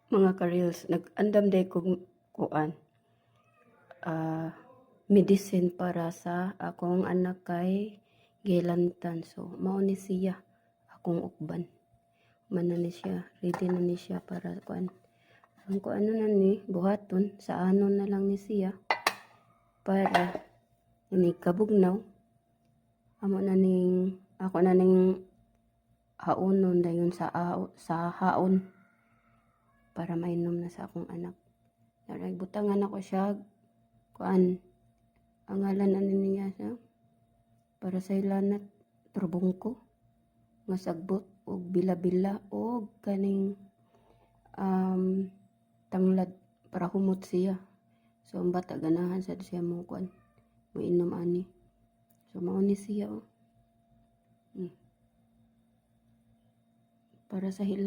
Mga ka-reels, nag-andam day kong kuan medicine para sa akong anak kay gilantan. So mao ni siya akong ukban, man na ni siya, ready na ni siya para kuan. Ang kuan na ni buhaton sa anon na lang ni siya para ini kabugnaw amo na ning ako na ning haonon dayon sa haon para mainom na sa akong anak. Nagbutangan ako siya kuan ang ngalan ani niya siya para sa ilanat turbongko nga sagbot og bila-bila og kaning tanglad para humot siya. So ang bata ganahan sa siya mo kuan moinom ani. So mao ni siya para sa hila